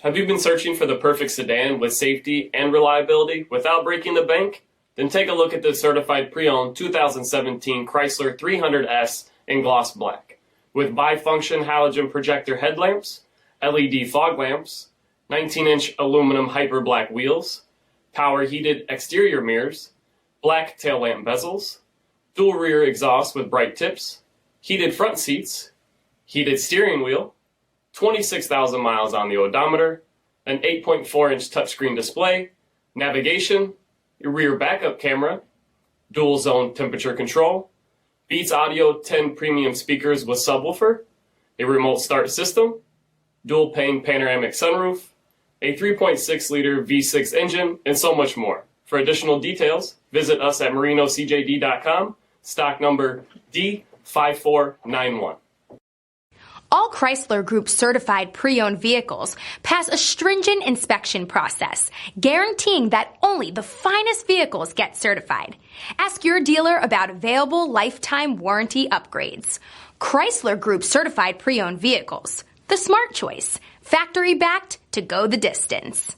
Have you been searching for the perfect sedan with safety and reliability without breaking the bank? Then take a look at this certified pre-owned 2017 Chrysler 300S in gloss black with bifunction halogen projector headlamps, LED fog lamps, 19-inch aluminum hyper black wheels, power heated exterior mirrors, black tail lamp bezels, dual rear exhaust with bright tips, heated front seats, heated steering wheel, 26,000 miles on the odometer, an 8.4-inch touchscreen display, navigation, rear backup camera, dual zone temperature control, Beats Audio 10 premium speakers with subwoofer, a remote start system, dual pane panoramic sunroof, a 3.6-liter V6 engine, and so much more. For additional details, visit us at marinocjd.com, stock number D5491. All Chrysler Group certified pre-owned vehicles pass a stringent inspection process, guaranteeing that only the finest vehicles get certified. Ask your dealer about available lifetime warranty upgrades. Chrysler Group certified pre-owned vehicles, the smart choice, factory backed to go the distance.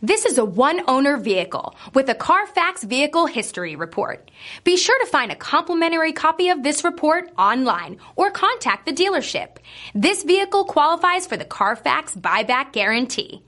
This is a one-owner vehicle with a CARFAX vehicle history report. Be sure to find a complimentary copy of this report online or contact the dealership. This vehicle qualifies for the CARFAX buyback guarantee.